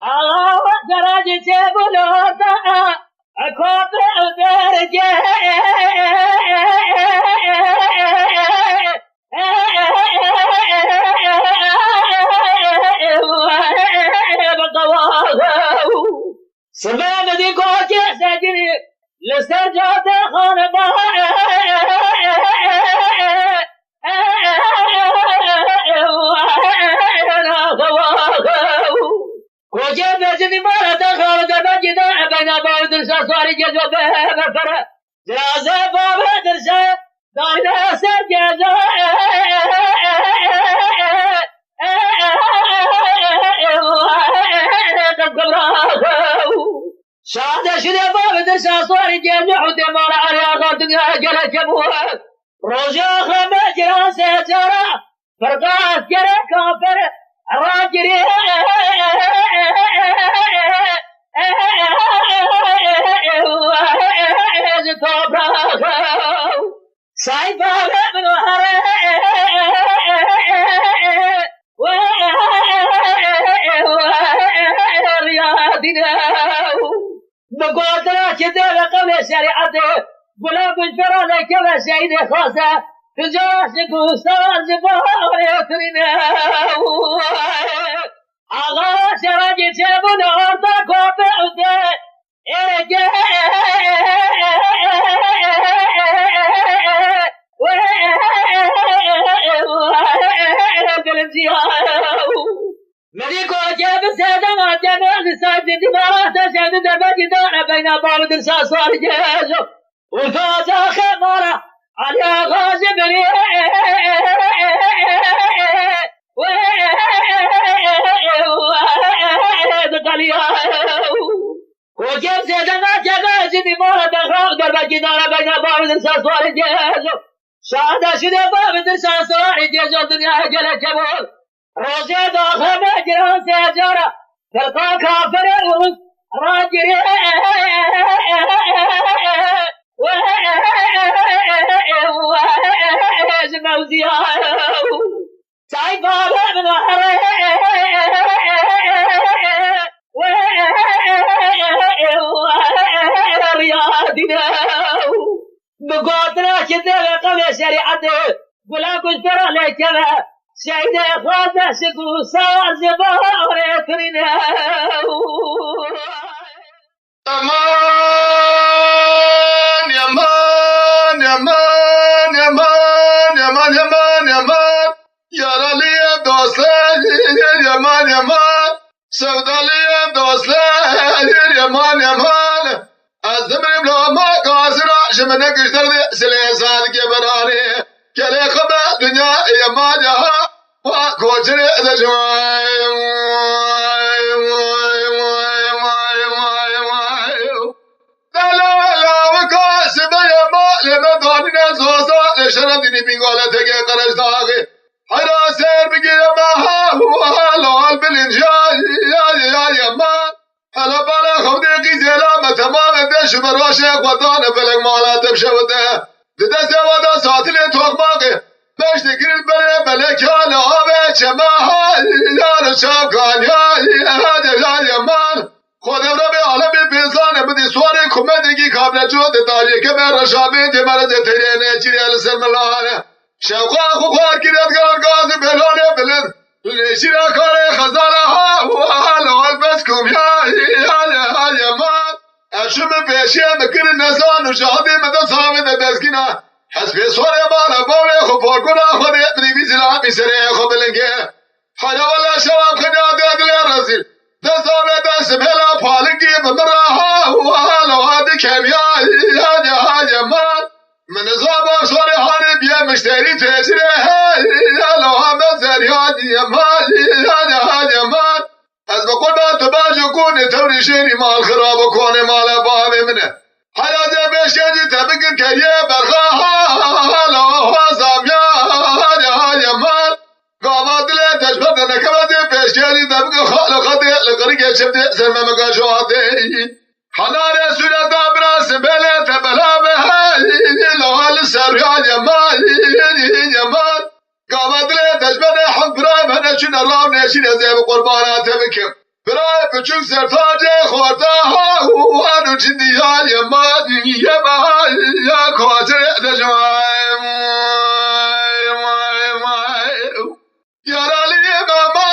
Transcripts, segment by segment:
آقا درجه چه بلوتا اکوت درجه سبب دی کوچه سجنی لسر جاده خانبا کوچه بجنی مارا دخل دبا جدا بنا باید درسا سواری جزو بفره درازه بابا درسا دارده سر جزو شاده شده بابا درسا سواری جزو حده مارا عریاقا دنیا جلت جبوه روزی آخر مجران سهجارا فرقات جره کافر راجري سايبا من وهره رياضنا بقولنا كده قبل شريعته قلاب الفرادة كما سيد خاصة تجاش قوسان زبار يترنا آغا شراجي تبون أرضا كوبا أده إرجع مليكو جاب سادة جمال ساد دمارات ساد دبا جدار بين باب درسا صار جازو وفاز خمارة على غازبني وجاب سادة جمال دمارة دخل دبا جدار بين باب درسا صار جازو سادة شده باب درسا صار جازو دنيا جل جبول روزي داخل مجران سيجارة تلقى كافر الوز راجري موزيا سايب بابا من وحره رياضنا بقوتنا كده قبل شريعته قلا كنت ترى لكذا سيد خاطة سكو صار زبار يكرنا امان يمان يمان يمان يمان يمان يمان يا لي دوستان يمان يمان سودا لي دوستان يمان يمان ازمرم لو ما قاصرا شمنك اشتري سلسال کے بنانے كلي خبا دنيا يمان يا کوچرے شرندني بيقولة تجي قرش داغي حرا سير بقي ما هو لوال بالإنجاز يا يمان هلا بلا خودي زلامة تمام دش بروشة قدانة بلغ مالا تبشوته ددس ودا ساتلين توقماقي باش تقري البلي بلك يا لعبة شماها يا رشاقان يا يمان خودم ربي عالمي بيزان بدي سواري كوميديكي قابل جود دالي كبير رشابي دمرد تريني جري السلم الله شوقا خوار كريت قرار قاضي بلوني بلد ليشيرا كاري خزانها وحالو البسكم يا يمان اشم بيشي مكر النزان وشهدي مدى صامد بسكنا حسبي سواري بانا بولي خفور كنا خدي ابني بيزلا بيسري خبلنكي حاجة ولا شواب خنيا دادلي الرزيل دستامه دست بلا پالنگی بمراها وحالو هادی کمیال یا من من زابا سوری حالی بیا مشتری تیسره یالو همه زریاد یا من از بقول با تباجو کنی توری شیری مال خراب کنی مال بابی منه حیاتی بشکنی تبکن که یه برخواه حالو حازم یا من قاما دلی تشبه نکمدی پیشگیری دبکن خالقاتی لقریگه شبتی سرمه مگاشواتی حنان سوره دابرا سبیلی تبلا بهی لحال سریان یمان قاما دلی تشبه حق برای منه چون الله نشین زیب قربانات بکم برای بچوک سرتاج خورده ها و هنو جدی های مادی یه بهای یا کاتر دجوایم یارالی مامان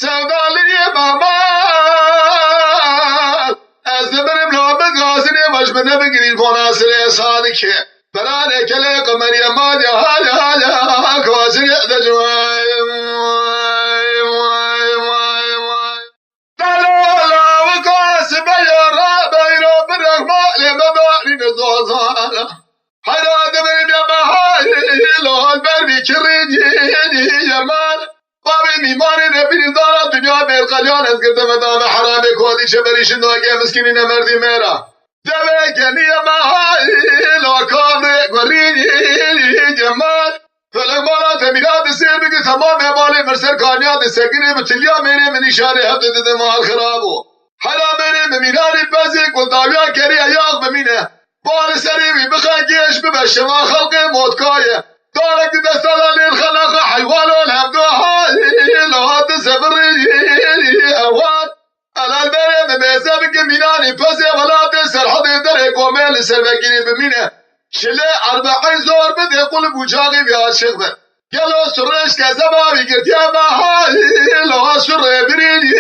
سودالی مامان از دبرم لابه گازنی مجمنه بگیرید بناصر صادقه برای کله قمری مادی های کاتر دجوایم حراد من بمهاي لون بربي كريجي يمان بابي ميماني نبي دار الدنيا بالقليان اسكت مدام حرام كودي شبري شنوكي مسكينين مردي ميرا دبكني مهاي لو كان قريني جمال فلما تميلاد السير بك تمام مالي مرسل كانيات السكينه بتليا ميري من اشاره هبد دماغ خرابو حرام ميري ميناري بازيك وداويا كري اياغ بمينه بار سريمي بخاجيش ببشما خلقي موتكاية دارك دستالاني الخلق حيوانون هم دوهاي لو تسبري اوان الالبري مميزة بك ميناني بزي ولا تسر حضي درهك وميل سربكيني بمينه شلي 40 زور بدي قلب وجاغي بها شغبه قالوا سرش كزبابي قلت يا بهاي لو سر بريني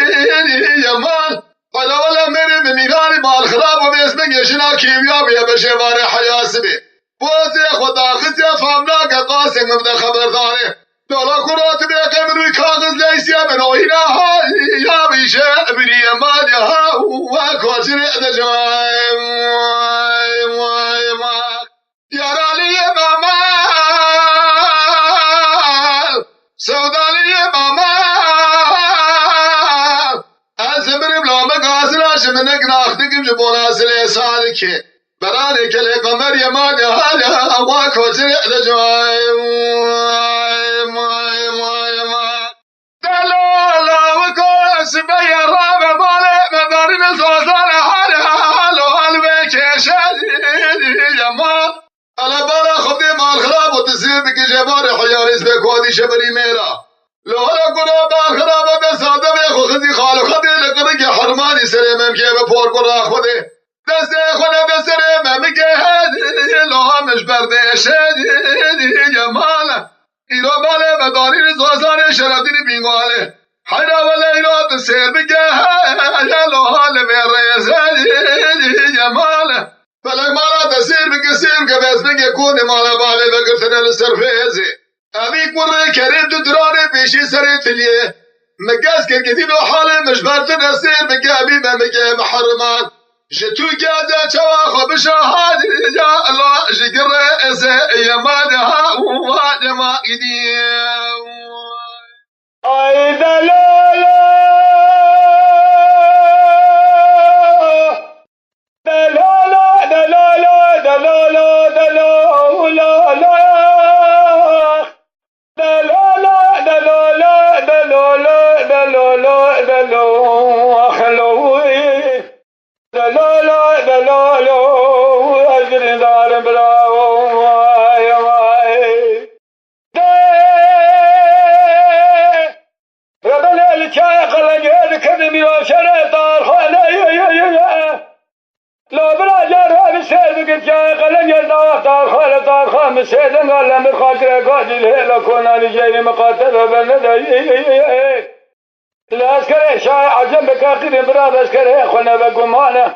يمان ولا مني من ميلاني مال خراب وباسمك يشنا كيمياء بيا بشوار حياسبي بوزي خدا خزي فهمناك قاسم مبدا خبرداري دولا كرات بيك منوي كاغز ليسيا منوهينا هاي يا بيشا ابني مادي ها وكوشري ادجايم يا رالي ماما سودالي ماما منك ناخدكم جبونا سلي صادقه براني كلي قمر يمان هالا ما كوتر دجوايم دلالا وكوس بي الرابع مالي مدارين زوزان هالا البيك شادي يمان الا بالا خبدي مال خراب وتسير بك جبار حياريس بكودي شبري ميرا لو هلا كنا باخرابه بساده بخو خدي خالو خدي لقرق حرماني سري ممكي بفور قرا خدي دست خونه بسري ممكي هدي لو مش بردش هدي يا مالا ايرو ماله مداري زوزاني شرابديني بينغاله حيرا ولا ايرو تسير بك يا لو حال بيريز هدي يا مالا فلك مالا تسير بك سير كبس بك يكون مالا بالي بقرتنا للسرفيزي أبيك مرة كريم تدراني بيشي سريت ليه مقاس كالكثير وحالي مجبرت نسير بقابي ما مقا محرمان جتو قادة شواخو بشاهادي يا الله شكر رئيسي يا مادها وواجه ما قديم أي دلالة دلالة دلالة دلالة دلالة مسيدن ولا مخاطر قادل هلا كنا نجي مقاتل وبندي العسكري شاي عجم بكاقيد براد عسكري خلنا بقمانه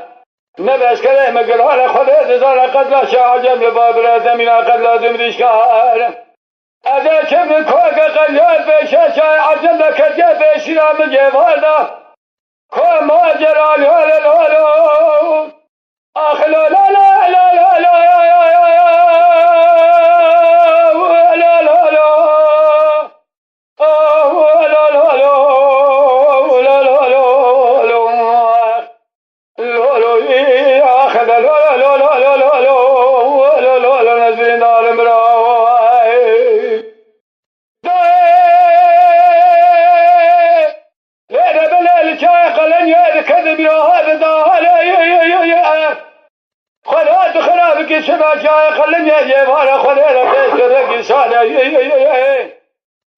نبى عسكري مقرانه خذ زار قد لا شاي عجم لباب الادمين قد لا دمريش كار اذا كم كوك قليل بشاي عجم لك بشيرا من جبالنا كل ما جرى له اخ لا لا لا لا لا شبا جاي خلني اجيب على خلينا في الرقي ساده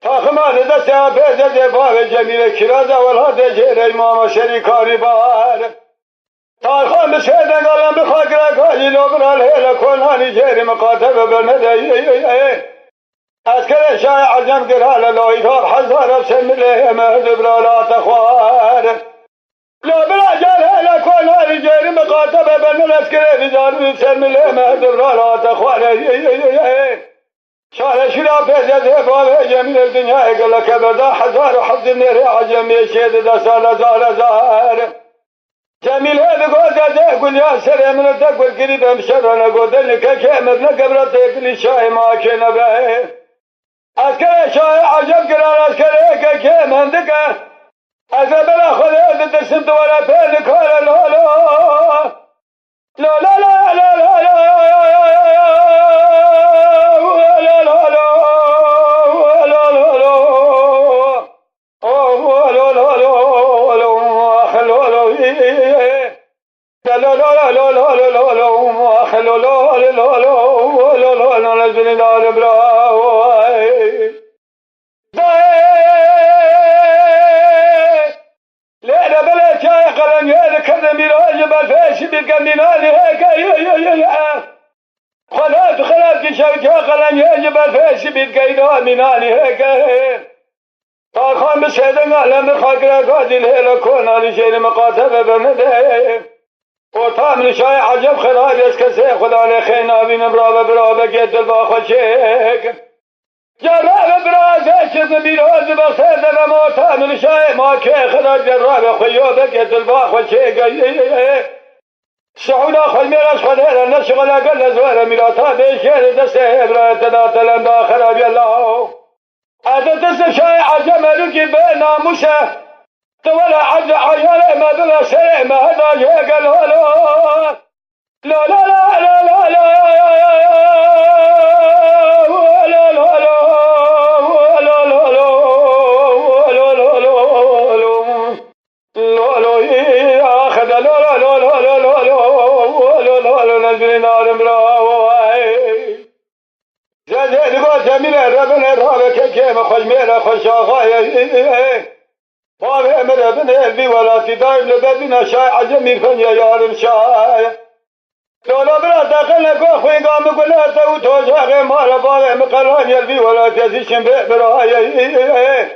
تاخمان دست پیز دفاع جمیل کراز اولاد جیر امام شریکاری بار تارخان بشهدن قلم بخاکر کاجی لبرا الهیل کنانی جیر مقاتب برنده اسکر شای عجم گرال لایدار حزار افسن ملیه مهد برالا تخوار لبرا جلال کنانی جیر مقاتب برنده اسکر رجال افسن ملیه مهد برالا تخوار شهر شرا پیزه زیبا جمیل الدنیا اگل کبرده حزار و حفظ نره عجمی شید دا سال زار جمیل هد گوزه ده گلیا سر من دقل قریب همشرانه گودن که امر نقبرت اکلی شای ما که نبره اسکر شای عجب گران اسکر که من دکه از بلا خدا دستم دواره پین کار لا لا لا لا لا لا لا خان بشهدن علم بخاکر قادل هلا کن علی شیر مقاتب برنده و تامل شای عجب خراب از کسی خدا لخینا بین برا بگید دل با خوشک جراب برا زشت بیراز بخیر دل ما تامل شای ما که خدا جراب خویا بگید دل با خوشک سعودا خل میراش خدا نشغل اقل زوار میراتا بیشیر دست ابرات داتلن دا خرابی الله عدد دست شای عجب ملوکی به ناموشه ولا عد عيال ما دون شيء ما هذا يقال لا لا لا لا لا لا بابا امر ابن البي ولاتي دايم لبدنا شاي عجمي فن يا يارم شاي لولا برا داخلنا كو خوين قام يقول لا تو توجه مال بابا مقران يلبي ولاتي زيشن براي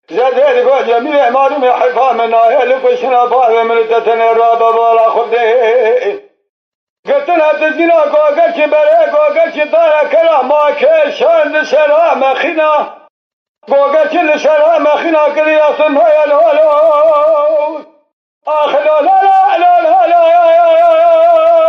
زاد كو جميع معلوم حفا من اهل كشنا بابا من تتن رابا ولا خدي قلتنا تزينا كو قش برا كو قش دار كلام ما كشان سلام خنا گوگه چل سلام خنا کری آسن های الهالو آخ لا لا لا لا لا لا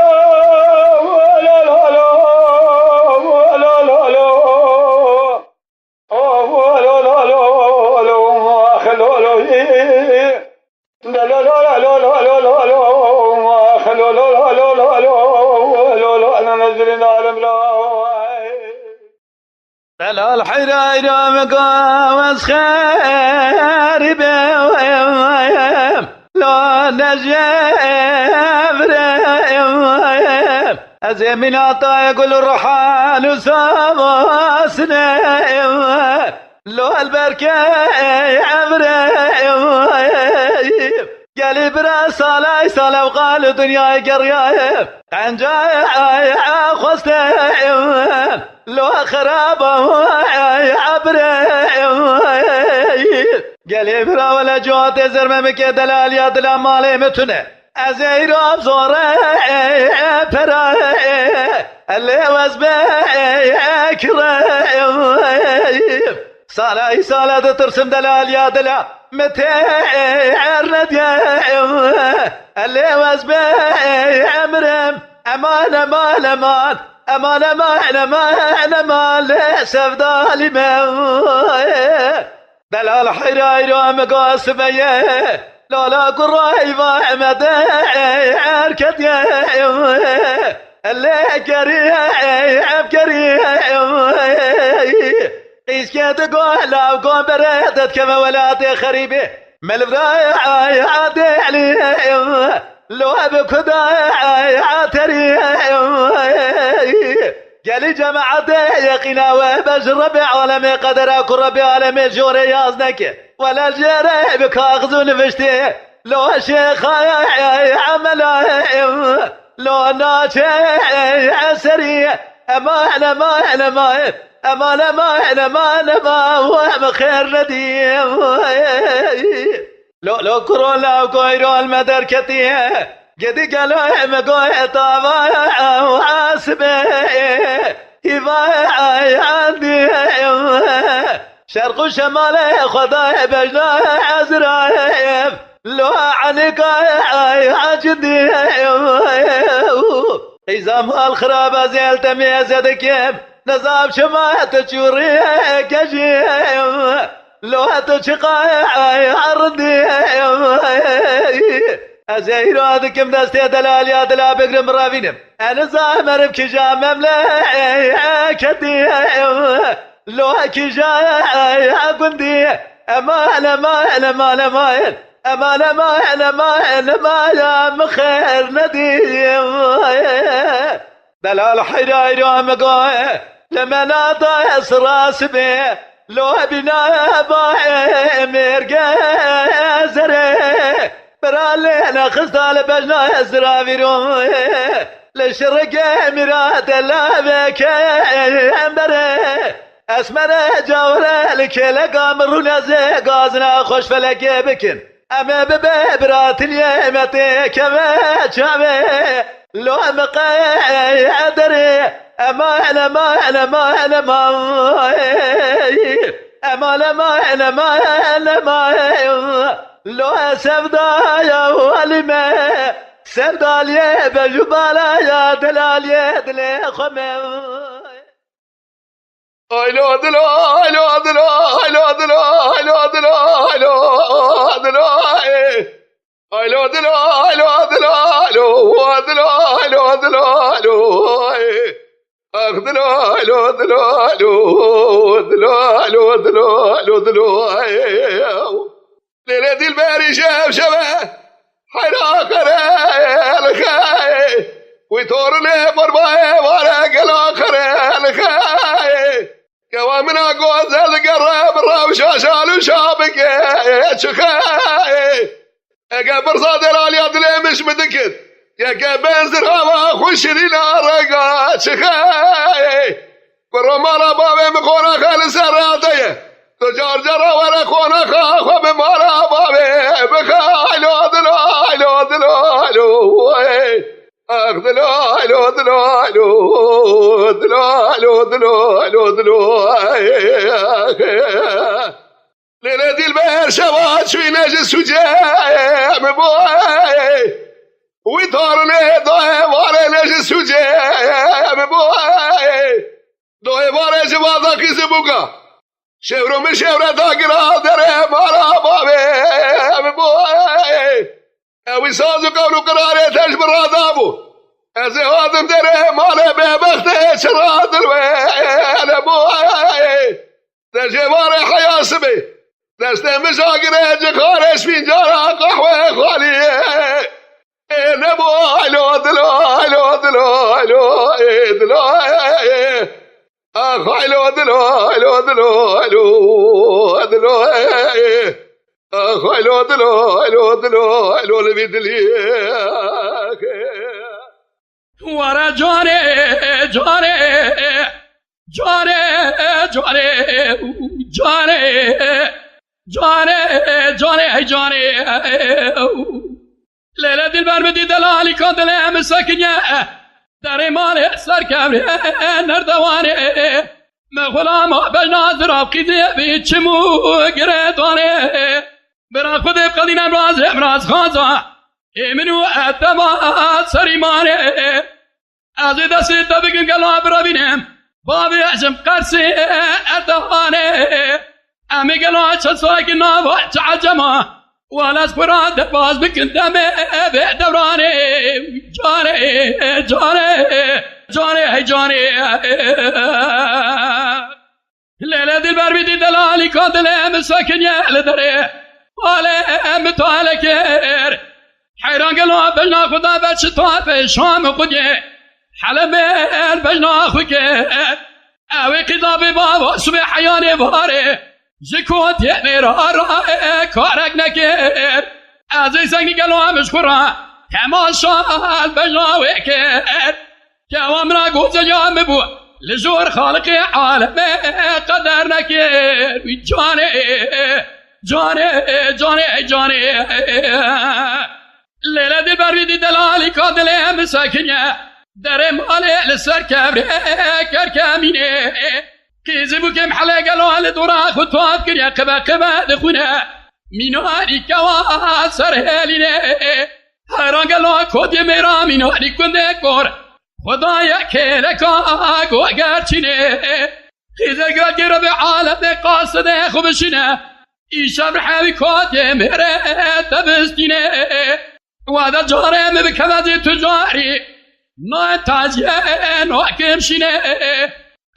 لا الحيرة مقاوس خارب لا نجيب أزي من عطا يقول الرحال وسامسنا لو البركة عبر قالي برا صالي صالي وقال دنيا قرية قنجا خسته لو خرابه عبر قالي برا ولا جوات زرمه مكي دلال يا دلال مالي متونه ازير ابزوره برا اللي وزبه كره صالي صالي ترسم دلال يا دلال متى عرد يا اللي وزبه امرم امان امان امان امان امان امان امان سفدالي دلال حيرايرو مقاسمية لا لا قراي محمد عركت يا اللي عبكري قيس كاد قولا وقوم بردت كما ولاتي خريبي ملفراي عادي علي لو بكدا عاتري قالي جماعة يقينا وبش ربي عالمي قدرك ربي عالمي جوري يازنك ولا جري بك أخذون فشتي لو شيخ عمل لو ناتي سري أمان وهم خير نديم لو كورونا وكويرو المدر كتيه قد قالوا مقوي طابع وحاسبه يبايع عندي شرق وشمال خذا بجنا عزرايب لو عنك عجدي إذا ما الخراب زيل تميز دكيب نظام شما تشوري كجيب لو تشقى عردي أزهر هذكم دستي دلال يا دلا بقرم رافينم أنا زامر بكجا مملا كدي لو كجا قندي أمان خير نديم دلال حيرايرو مقوي لما ناطا يسراس بي لو بنا باي مرقى زري برالينا خصال بجنا يسرافيرو للشرق مرات اللابك امبري اسمر جاورة لكي قامرون زي قازنا خوش فلكي بكن اما ببرات اليمتي كما جامي لو مقاي عدري لو سبدا يا ولما سبدا لي بجبالا يا دلالي دلي خمم Aylo dilo, aylo dilo, aylo dilo, aylo dilo, aylo dilo, aylo dilo, aylo dilo, aylo dilo, aylo dilo, aylo أخذلو aylo dilo, aylo dilo, aylo dilo, aylo dilo, ليلة الباري شاف شبه حيرا كره الخاي ويتورني برباي ورق الآخر الخاي كوامنا قوز القرب الروشة شالو شابك شخاي اقبر صادر اليد لي مش مدكت يا قبل زرهما خوشرينا رقا شخاي برمالا بابي مخونا خالص الراتية تجار جرى ورا خونا خاخوا بمالا بابي بخاي لو دلو لو دلو لو أخذلو لو دلو لو دلو لو دلو لو دلو ليلة البير شوات شوي نجس سجاي مبوي ويطارني دوي واري نجس سجاي مبوي دوي واري جوادا كيسي بوكا شورو من شورة داقرا دري مارا بابي مبوي اوي سازو قولو قراري تجبر رادابو ازي هادم دري مالي ببختي شراد الوين ابوي دجواري حياسبي دستي مشاقري جخارش في جارة قحوة خالي نبوي لو دلو لو دلو لو دلو اخوي لو دلو لو دلو لو دلو اخوي لو دلو لو دلو لو لبيدلي ورا جاري جاري جاري جاري جاري جاري جاري جاري ليلة دلبر بدي دلالي كون دلي مساكنيا داري مالي سر كبري نردواني مغلا بجنازر قيدي بيتشمو قريتواني برا خودي بقدينا براز خانزا منو اتبا سريماني ازي دستي تبقن قلوا برابينم بابي عجم قرسي اتهاني امي قلوا شسواك النابع تعجما ولا سبرا دباز بكن دمي بدوراني جاري جاري جاري هي جاري ليلة دلبر بدي دلالي كادلي مساكن يا لدري ولا متوالكير حيران قلوا بلنا خدا بچ طاف شام قدي حلب البجنا خوكر اوی قضاب بابا صبح حیان باره زکوت یعنی را کارک نکر از سنگی گلو همش خورا تماشا البجنا وکر که امرا گوز جام بو لزور خالق عالم قدر نکر جانه جانه جانه جانه لیله دل بر بیدی دلالی کادل هم ساکنه در ماله لسر کبره کر کمینه قیزی بو کم حله گلوه لدورا خود تواب کریا قبا قبا دخونه مینواری کوا سر هلینه هران گلوه کودی میرا مینواری کنده کور خدایا که لکا گو گرچینه قیزی گرد به عالم قاصده خوبشینه ایشا برحوی کودی میره تبستینه وعده جارم بکوزی تجاری ما تازیه نوکم شینه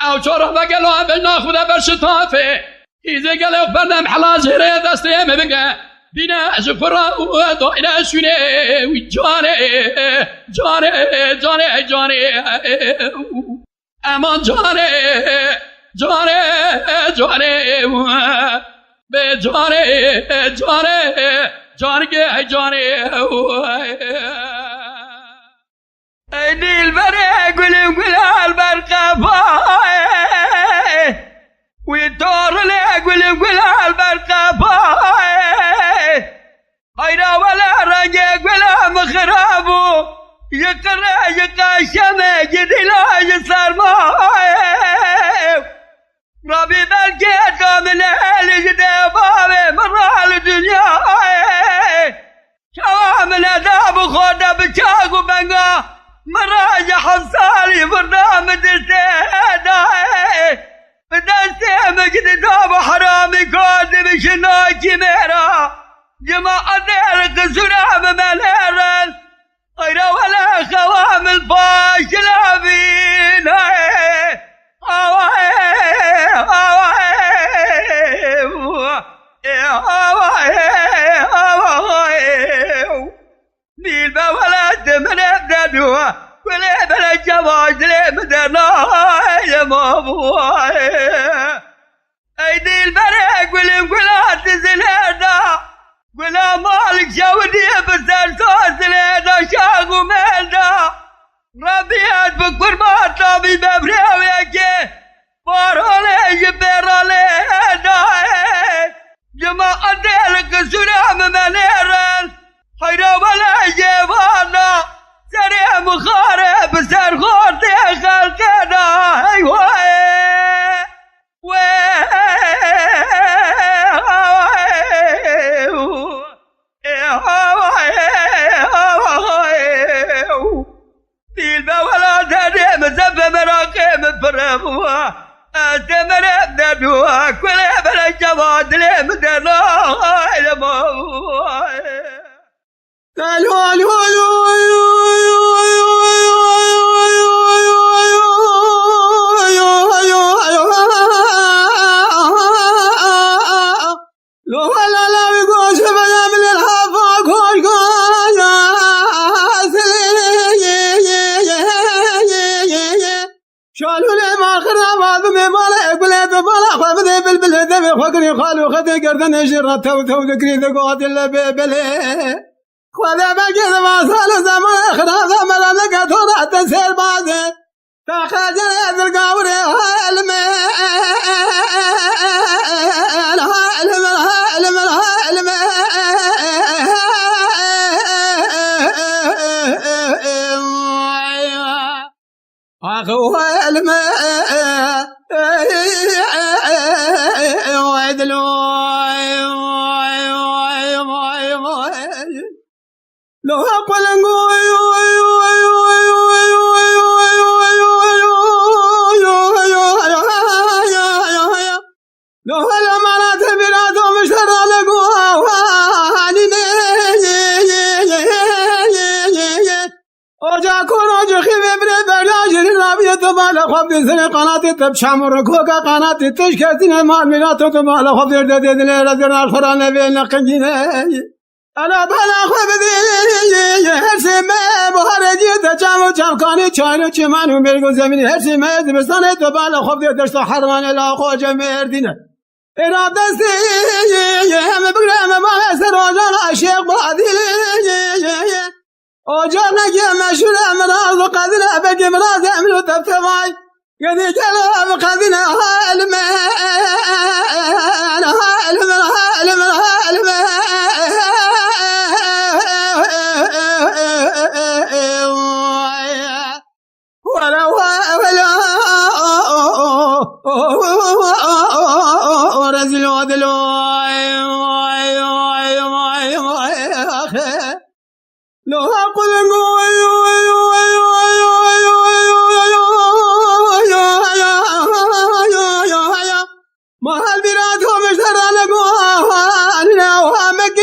او چورا بگلو بجنا خوده برشتافه ایزه گلو بردم حلا زیره دسته بگه بینه زفرا و داینه شونه وی جانه جانه جانه جانه امان جانه جانه جانه به جانه جانه جانه جانه ای دیل بره گلیم گلال برقبای وی دورله گلیم گلال برقبای ایرا ولا رنگ گلام خرابو یقره یقاشمه جدیلا یسرمای ربی بلکه کامل اهلی جده بابه مرال دنیا كوامل اداب وخوده بشاق وبنقا مراجع حصالي برنامج السيدة بدستي مجد دوب حرامي كودي بشنوكي ميرا جماعة ديرك سلام مليرا غير ولا خوامل فاشلة بينا ميلبا ولا تمن ابدادوا ولا بلا جواز لي بدنا يا مابوا ايدي البرق ولا تزلنا ولا مالك شاودي بسال صوت لنا شاقو مالنا ربيات بكبر ما طبي ببريويك بارولي جبرولي جماعة ديلك سلام منيرا حيرا ولا جيبانا سريع مخارب سر خورتي خلقنا ايوه ديلبا ولا تدي مزف مراقب برموا تمر ابدادوا كل بلا جواد لي مدنا لما خاطري خالو خدي قردن جرة تو ذكري ذقوات اللي ببلي خذا بقيت ما صار زمان اخرى زمان لقى تورا تسير بعدين تاخذ يد القاوري اخو الماء لو أقول لو هلا مرات بلادهم مشترى لقوها وجاكون وجخي ببرد برياجر الرابية تبال خب سنة قناتي تبشام وركوكا قناتي تشكتين المال ملاتو تبال خب دردد ليلة الخران بين قنجين أنا بلا خبدي هرسي ما بهرجي تجام جامكاني چاينو چمانو مرگو زمینی هرسي ما زمستانه تو بلا خبدي دشت حرمان لا خوجه مردینه إرادتي هم بقرام ما سر وجال عشيق بادل وجانا جمع شلا مراز قدنا بقي مراز عملو تفتماي قدي جلو قدنا ورزل ودلو لو أقول ما هالبراد هو مشترى لقوانا وهمك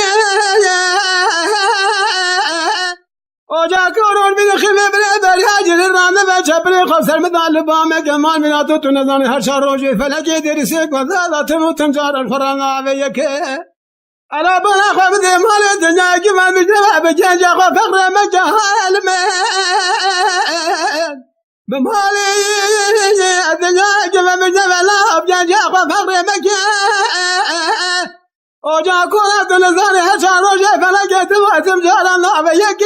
وجاكورون من خيمة بريبر هاجر الرانة بجبري خسر مثال بامك امان من عطوت نظاني هرشا روجي فلقي درسيك وذاذا تموت تنجار الفرانا عبيك أنا بنا خبذي مال الدنيا كما بجنبه بجنجا فقر مجهال بمالي الدنيا كما بجنبه لا بجنجا فقر مجهال وجا كونت نزاني هشا روجي فلقيت وقتم جارنا عبيك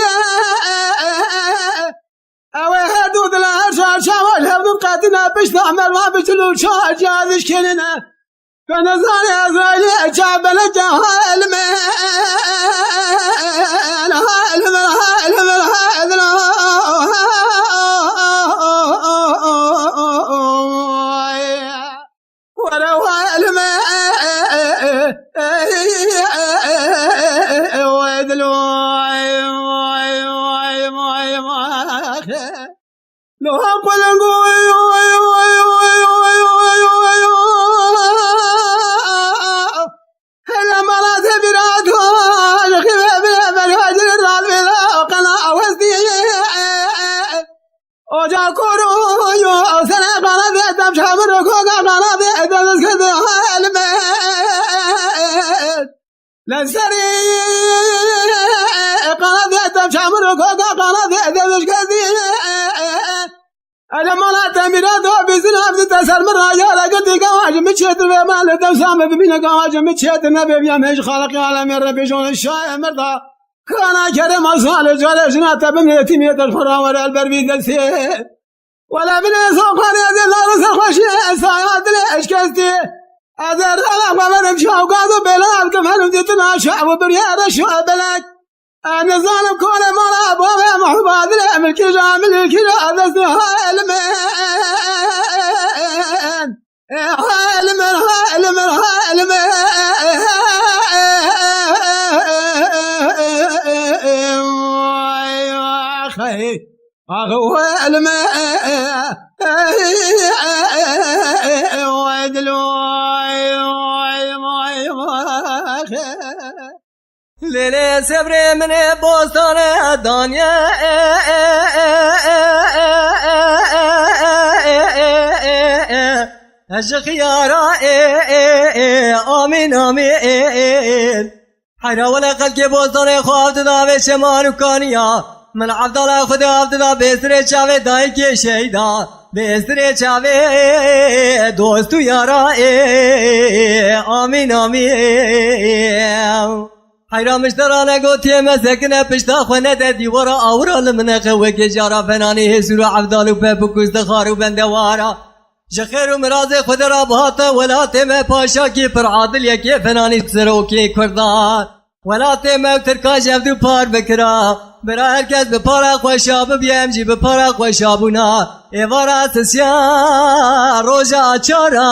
اوه هدود لهرشا شاول هبدو قاتنا بشت احمر ما بشلو شا جادش كننا فنزاني ازرائيلي اجاب لجهال من لو أقول هلا مرات براتها خفيف بالهجر الراد بلا قناع وسطي وجا كورو سنة قناة تمشى من ركوكا قناة تذكر الميت للسري قناة تمشى من ركوكا قناة تذكر أنا ما تمرد وبزنا بتسر من رجال قد قواج مشيت بمال تسام ببين قواج مشيت النبي بيمش خلق عالم ربي جون الشاي مرضى كان كرم أصال جالسنا تبن يتيمية الفراور البربي دسي ولا من سوق هذا لا رسل خشية سايات ليش كستي هذا رلا ومن شاو قادو بلاد كمان دتنا شعب بريار شعب بلاد أنا ظالم كل مرة أبوه محباد الأمل كجامل الكلا ذا هالمن أخي أخو الماء ليلة سبري من بوستان الدنيا الشخيارة آمين آمين حيرا ولا خلق بوستان خوافت دا شمال وكانيا من عبد الله خدا عبد الله بسر شاوه داي کے شهيدا بسر شاوه دوستو يارا آمين آمين حيرا مشترانه قوتي مسكنه پشتا خونه ده دیوارا آورا لمنه خوه که جارا فنانی حسور عبدالو پپکوز دخارو بندوارا جخير ومراز خود را بهاتا ولات ما پاشا کی پر عادل یکی فنانی سروکی کردان ولات ما ترکا جفدو پار بکرا برا هرکس بپارا خوشاب بیم جی بپارا خوشابونا ایوارا تسیا روژا چارا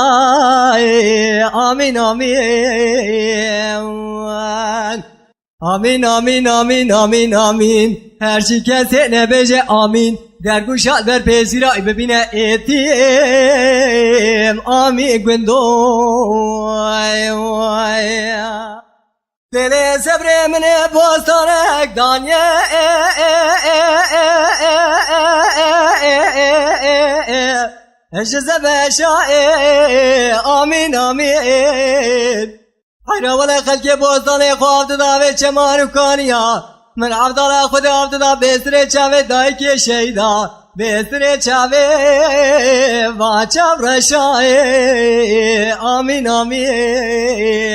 آمین آمین آمین آمین آمین آمین آمین هر چی کسی نبیجه آمین در گوشت در پیزیرای ببینه ایتیم آمین گوندوی دل صبر من بستانک دانیه اجزه بشای آمین آمین حیرا ولی خلکی بوستان خواه داوه چمان و کانیا من عبدالله خود عبدالله بسر چاوه دای که شیدا بسر چاوه و چاو رشای آمین آمین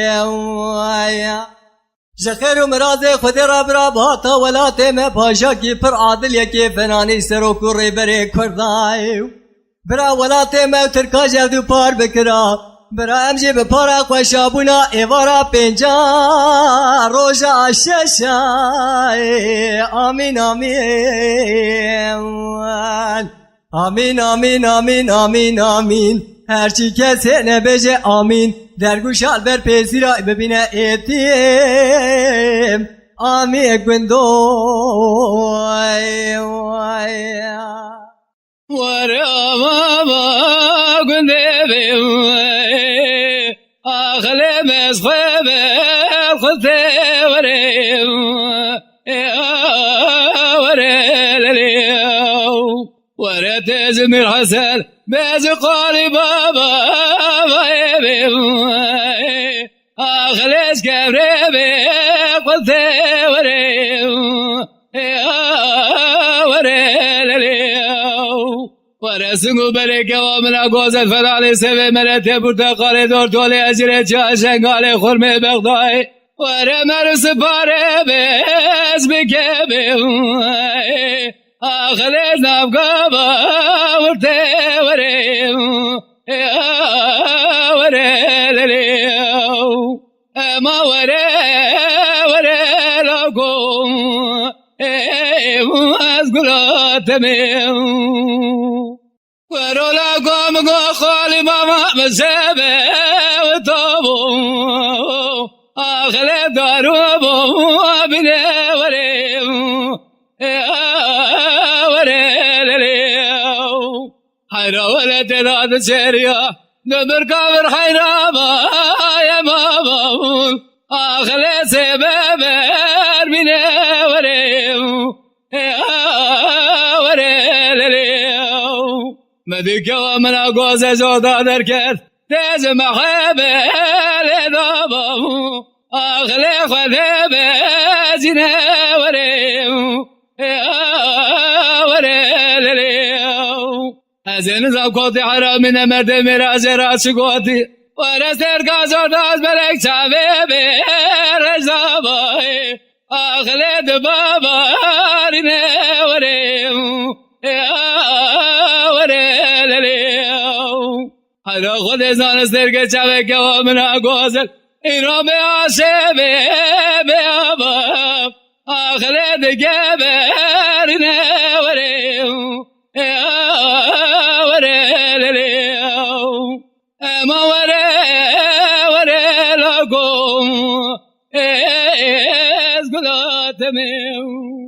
جخیر و مراز خود را برا باتا ولات میں پاشا کی پر عادل یکی فنانی سرو کوری بری کردائی برا ولات میں ترکا جادو پار بکرا برا امجی بپارا خوشابونا ایوارا پینجا روژا ششای آمین آمین آمین آمین آمین آمین آمین هرچی کسی نبیجه آمین در گوش البر پیسی را ببینه ایتیم آمین گوندوی ورا بابا گوندوی آخلی مسخبه خطه وریم ورا تزمير حسن بيز قاري بابا أخلص كبري قلت ورا سنگو بري ومن أقوز الفرالي سبي ملتي برتقالي دور تولي أجري شنقالي خرمي بغضاي ورا مرس باري بيز بكبي آخرش نبگا ورته وریم ورلیو اما وره لگم از گلاتمیم ورو لگم گو خالی ماما مزبه و تابم آخر دارو بینه وریم حيرا ولا تناد سيريا نمر كامر حيرا ما يا ماما آخر سبب من وريم مديك ومن أقوز زودا دركت تاز محبة لدابا آخر خذب زنا وريم ازن زاوكوتي حرامنا مرد مراز راس قوتي ورسر قازر داز بلك شابي رزابي اخلد بابا رنا وريم حرا خود ازان سرق شابي كوامنا قوزل اینا به آسبه به آباب آخرت گبر نوریم اما وره لگم از گلاتمیم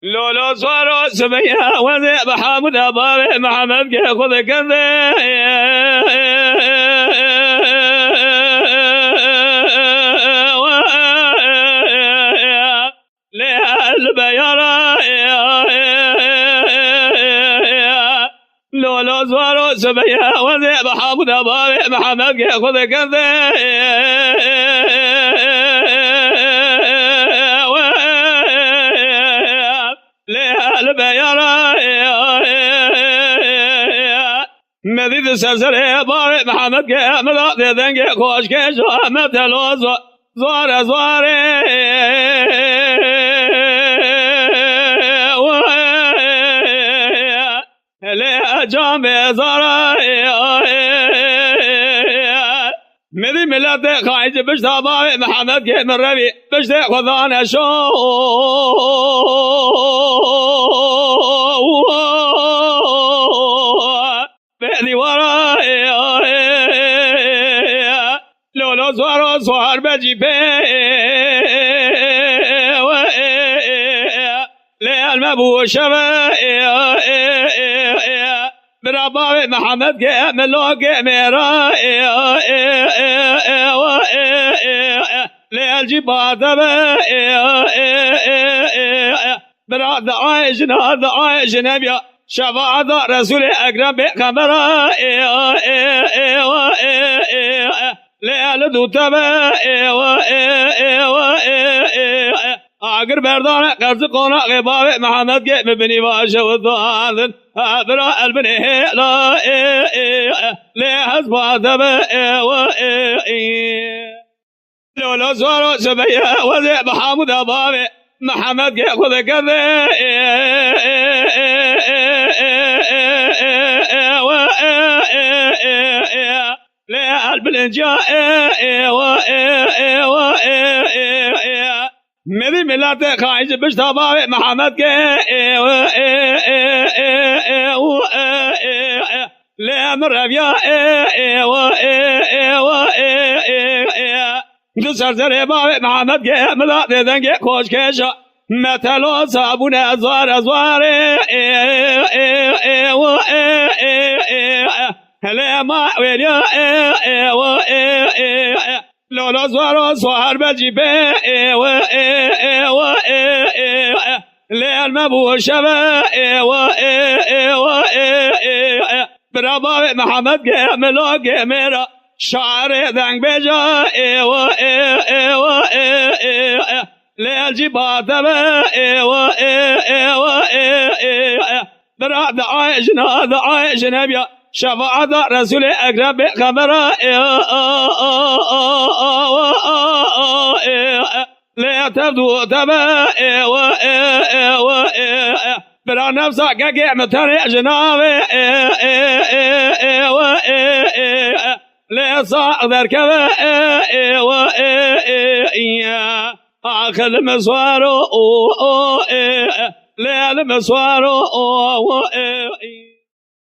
لولا صاروا سبيا وذي بحامد أبابي محمد كي خذ كذا لولا صاروا سبيا وذي بحامد أبابي محمد كي خذ كذا مديد سرسر بار محمد کے مدد دیں گے خوش کے شامت لو زوار زوار لے جام زارا مدي ملت خايج بشتا بار محمد کے مروی بشتا خدان شو بهدي وراي لولا زوار زوار بجي بي ليه المبو شبا برابا محمد كي ملوك ميرا ليه الجبات براد عايش نبيا شفاعة رسول أكرم بخبره ليل دو تبا اگر بردان قرض قونا غباب محمد کے مبنی واجه وضاذن برا البنه لا لحظ بادب لولا زوارو سبيا وذي بحامد بابي محمد کے خود كذا لقلب الانجاء مدي ملات خايج بشتابا محمد کے لامر ابيا دو سرزر باب محمد کے ملات دنگے خوش کشا مثل صابون ازوار هلا ما ويا لولا زوار صهر بجيبه ليل مبو شبه برابا محمد ملا ميرا شعر دنگ بجا ليل جبات براد عايش نبيا شفاعة رسول أقرب خبره لا تبدو تبا برا نفسك قيمة جنابه لا صاعد كبا آخر المسوار لا المسوار